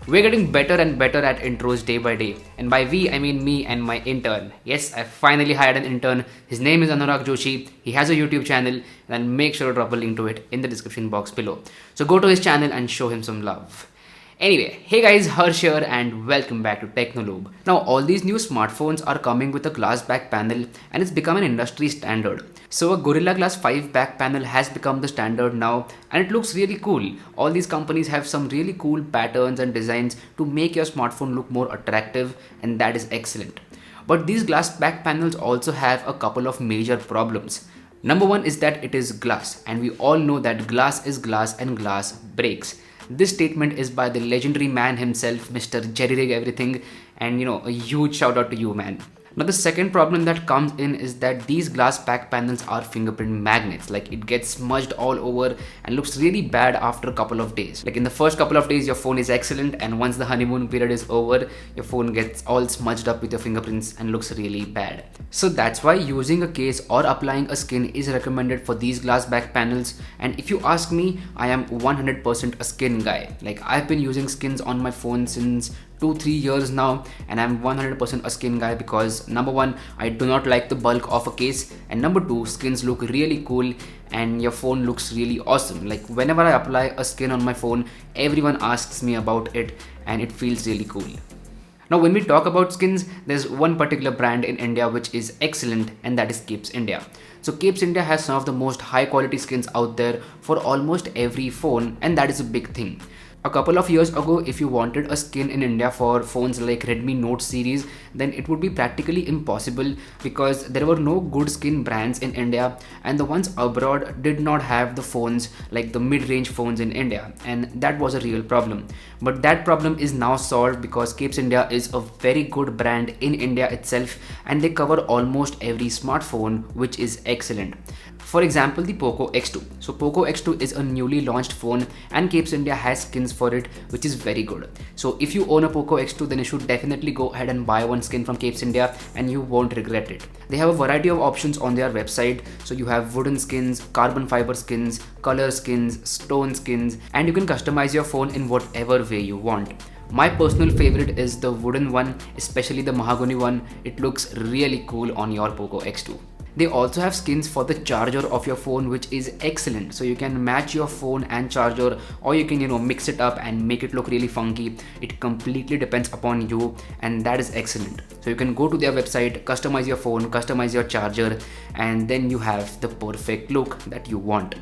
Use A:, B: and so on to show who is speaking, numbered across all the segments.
A: We're getting better and better at intros day by day. And by we, I mean me and my intern. Yes, I finally hired an intern. His name is Anurag Joshi. He has a YouTube channel, and I'll make sure to drop a link to it in the description box below. So go to his channel and show him some love. Anyway, hey guys, Harsh here and welcome back to Technolobe. Now all these new smartphones are coming with a glass back panel and it's become an industry standard. So a Gorilla Glass 5 back panel has become the standard now and it looks really cool. All these companies have some really cool patterns and designs to make your smartphone look more attractive, and that is excellent. But these glass back panels also have a couple of major problems. Number one is that it is glass, and we all know that glass is glass and glass breaks. This statement is by the legendary man himself, Mr. Jerry Rig Everything, and a huge shout out to you, man. Now the second problem that comes in is that these glass back panels are fingerprint magnets. Like, it gets smudged all over and looks really bad after a couple of days. Like, in the first couple of days your phone is excellent, and once the honeymoon period is over, your phone gets all smudged up with your fingerprints and looks really bad. So that's why using a case or applying a skin is recommended for these glass back panels. And if you ask me, I am 100% a skin guy. Like, I've been using skins on my phone since 2-3 years now, and I'm 100% a skin guy because number one, I do not like the bulk of a case, and number two, skins look really cool and your phone looks really awesome. Like, whenever I apply a skin on my phone, everyone asks me about it and it feels really cool. Now when we talk about skins, there's one particular brand in India which is excellent, and that is Capesindia. So Capesindia has some of the most high quality skins out there for almost every phone, and that is a big thing. A couple of years ago, if you wanted a skin in India for phones like Redmi Note series, then it would be practically impossible because there were no good skin brands in India, and the ones abroad did not have the phones like the mid-range phones in India, and that was a real problem. But that problem is now solved because Capesindia is a very good brand in India itself, and they cover almost every smartphone, which is excellent. For example, the Poco X2. So Poco X2 is a newly launched phone and Capesindia has skins for it, which is very good. So if you own a Poco X2, then you should definitely go ahead and buy one skin from Capesindia and you won't regret it. They have a variety of options on their website. So you have wooden skins, carbon fiber skins, color skins, stone skins, and you can customize your phone in whatever way you want. My personal favorite is the wooden one, especially the mahogany one. It looks really cool on your Poco X2. They also have skins for the charger of your phone, which is excellent. So you can match your phone and charger, or you can mix it up and make it look really funky. It completely depends upon you, and that is excellent. So you can go to their website, customize your phone, customize your charger, and then you have the perfect look that you want.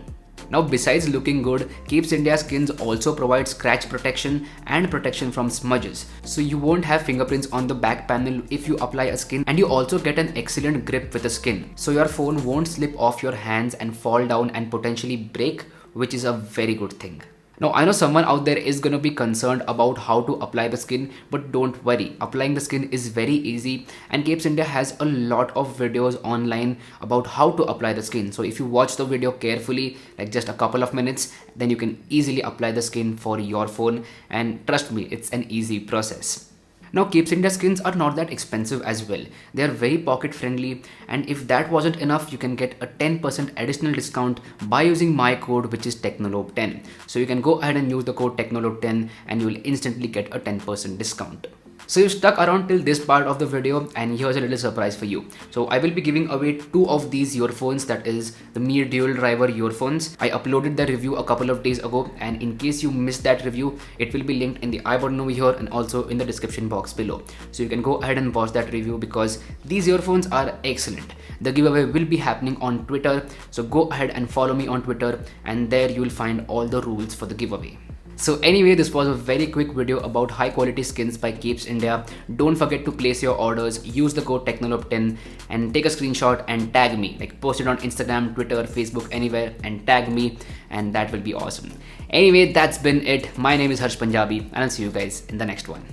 A: Now besides looking good, Capesindia skins also provide scratch protection and protection from smudges. So you won't have fingerprints on the back panel if you apply a skin, and you also get an excellent grip with the skin. So your phone won't slip off your hands and fall down and potentially break, which is a very good thing. Now I know someone out there is gonna be concerned about how to apply the skin, but don't worry, applying the skin is very easy, and Capesindia has a lot of videos online about how to apply the skin. So if you watch the video carefully, like just a couple of minutes, then you can easily apply the skin for your phone, and trust me, it's an easy process. Now Capesindia skins are not that expensive as well. They are very pocket friendly, and if that wasn't enough, you can get a 10% additional discount by using my code, which is Technolobe10. So you can go ahead and use the code Technolobe10 and you will instantly get a 10% discount. So you stuck around till this part of the video, and here's a little surprise for you. So I will be giving away 2 of these earphones, that is the Mi Dual Driver earphones. I uploaded the review a couple of days ago, and in case you missed that review, it will be linked in the I button over here and also in the description box below. So you can go ahead and watch that review because these earphones are excellent. The giveaway will be happening on Twitter, so go ahead and follow me on Twitter, and there you will find all the rules for the giveaway. So anyway, this was a very quick video about high quality skins by Capesindia. Don't forget to place your orders, use the code Technolobe10 and take a screenshot and tag me. Like, post it on Instagram, Twitter, Facebook, anywhere, and tag me, and that will be awesome. Anyway, that's been it. My name is Harsh Punjabi, and I'll see you guys in the next one.